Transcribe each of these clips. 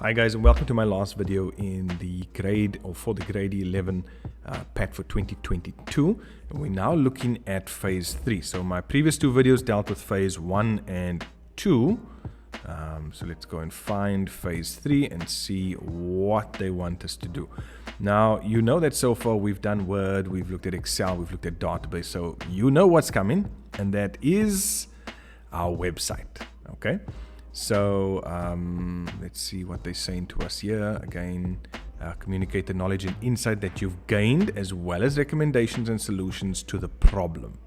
Hi guys, and welcome to my last video in the grade or for the grade 11 PAT for 2022, and we're now looking at phase 3. So my previous two videos dealt with phase 1 and 2. So let's go and find phase 3 and see what they want us to do. Now, you know that so far we've done Word, we've looked at Excel, we've looked at database, so you know what's coming, and that is our website. Okay, so let's see what they're saying to us here. Again, communicate the knowledge and insight that you've gained, as well as recommendations and solutions to the problem.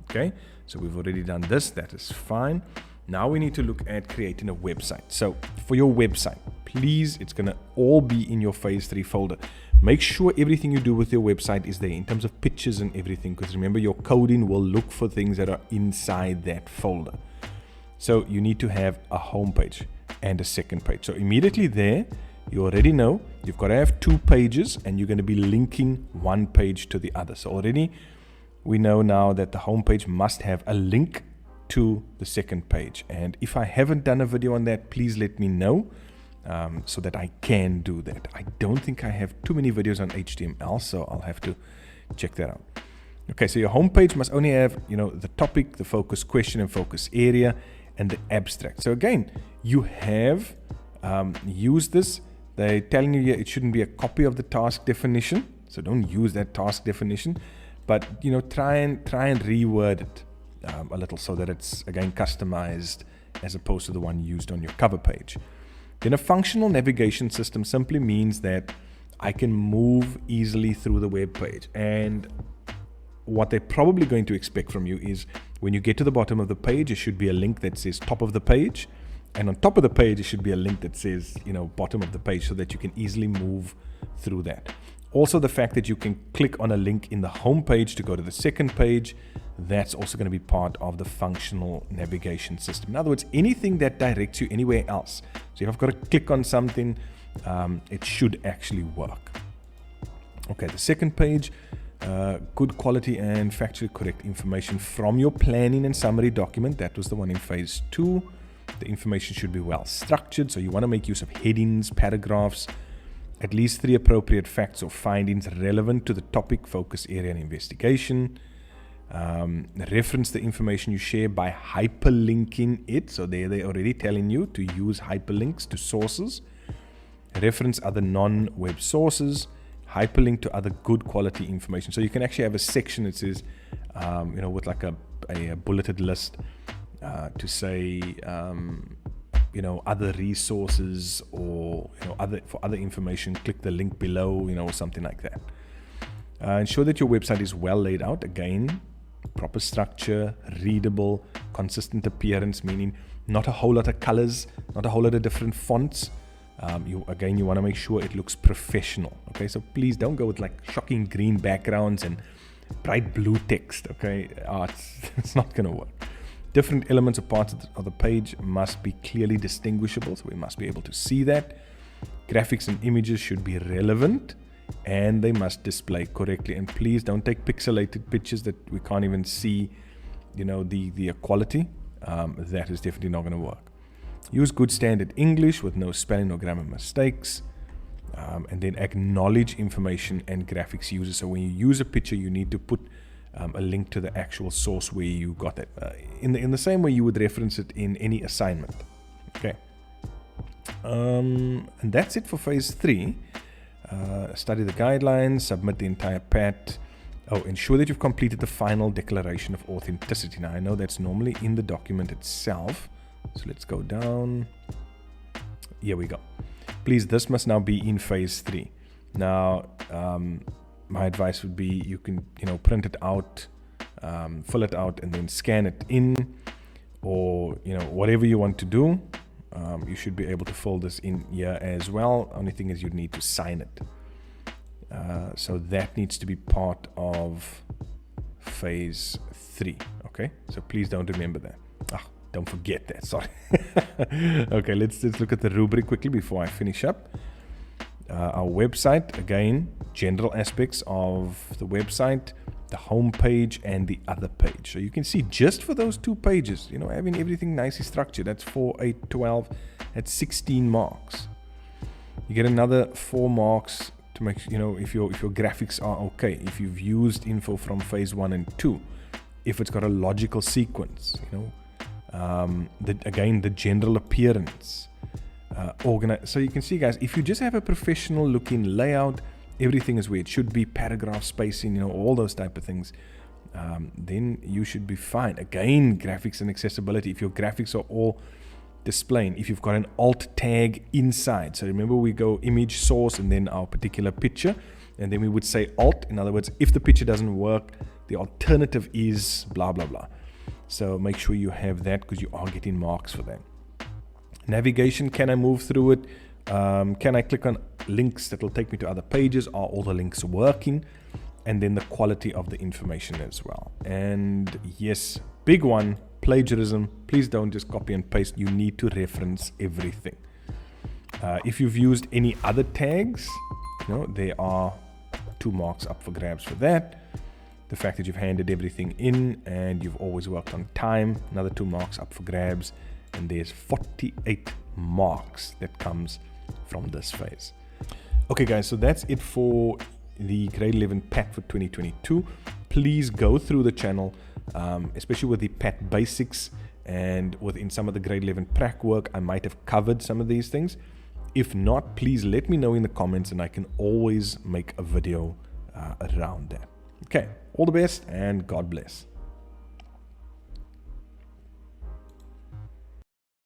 Okay, so we've already done this, that is fine. Now we need to look at creating a website. So for your website, please, it's going to all be in your phase 3 folder. Make sure everything you do with your website is there in terms of pictures and everything, because remember, your coding will look for things that are inside that folder. So you need to have a home page and a second page. So immediately there, you already know you've got to have 2 pages, and you're going to be linking one page to the other. So already we know now that the home page must have a link to the second page. And if I haven't done a video on that, please let me know so that I can do that. I don't think I have too many videos on HTML, so I'll have to check that out. Okay, so your home page must only have, the topic, the focus question and focus area, and the abstract. So again, you have used this. They're telling you here it shouldn't be a copy of the task definition, so don't use that task definition, but try and reword it a little so that it's again customized as opposed to the one used on your cover page. Then a functional navigation system simply means that I can move easily through the web page, and what they're probably going to expect from you is when you get to the bottom of the page, there should be a link that says top of the page, and on top of the page, there should be a link that says, bottom of the page, so that you can easily move through that. Also, the fact that you can click on a link in the home page to go to the second page, that's also going to be part of the functional navigation system. In other words, anything that directs you anywhere else. So if I've got to click on something, it should actually work. Okay, the second page, good quality and factually correct information from your planning and summary document. That was the one in phase 2. The information should be well structured, so you want to make use of headings, paragraphs, at least 3 appropriate facts or findings relevant to the topic, focus area, and investigation. Reference the information you share by hyperlinking it. So they're already telling you to use hyperlinks to sources. Reference other non-web sources. Hyperlink to other good quality information. So you can actually have a section that says, with like a bulleted list to say, other resources, or for other information, click the link below, or something like that. Ensure that your website is well laid out. Again, proper structure, readable, consistent appearance, meaning not a whole lot of colors, not a whole lot of different fonts. You want to make sure it looks professional. Okay, so please don't go with like shocking green backgrounds and bright blue text. Okay, it's not going to work. Different elements or parts of the page must be clearly distinguishable, so we must be able to see that. Graphics and images should be relevant, and they must display correctly. And please don't take pixelated pictures that we can't even see, the quality. That is definitely not going to work. Use good standard English with no spelling or grammar mistakes. And then acknowledge information and graphics users. So when you use a picture, you need to put a link to the actual source where you got it. In the same way you would reference it in any assignment. Okay. And that's it for phase 3. Study the guidelines, submit the entire PAT. Ensure that you've completed the final declaration of authenticity. Now, I know that's normally in the document itself. So let's go down. Here we go. Please, this must now be in phase 3. Now, my advice would be you can, print it out, fill it out, and then scan it in, or, whatever you want to do. You should be able to fill this in here as well. Only thing is you'd need to sign it. So that needs to be part of phase 3. Okay, so please don't remember that. Don't forget that, sorry. Okay, let's look at the rubric quickly before I finish up. Our website, again, general aspects of the website, the home page and the other page. So you can see just for those 2 pages, having everything nicely structured, that's 4, 8, 12, that's 16 marks. You get another 4 marks to make sure, you know, if your graphics are okay, if you've used info from phase 1 and 2, if it's got a logical sequence, you know, again, the general appearance, so you can see, guys, if you just have a professional looking layout, everything is where it should be, paragraph spacing, you know, all those type of things, then you should be fine. Again, graphics and accessibility, if your graphics are all displaying, if you've got an alt tag inside, so remember we go image source and then our particular picture, and then we would say alt. In other words, if the picture doesn't work, the alternative is blah blah blah. So make sure you have that, because you are getting marks for that. Navigation, can I move through it? Can I click on links that will take me to other pages? Are all the links working? And then the quality of the information as well. And yes, big one, plagiarism. Please don't just copy and paste. You need to reference everything. If you've used any other tags, you know, there are 2 marks up for grabs for that. The fact that you've handed everything in and you've always worked on time, another 2 marks up for grabs. And there's 48 marks that comes from this phase. Okay, guys, so that's it for the grade 11 PAT for 2022. Please go through the channel, especially with the PAT basics, and within some of the grade 11 prac work, I might have covered some of these things. If not, please let me know in the comments and I can always make a video around that. Okay, all the best and God bless.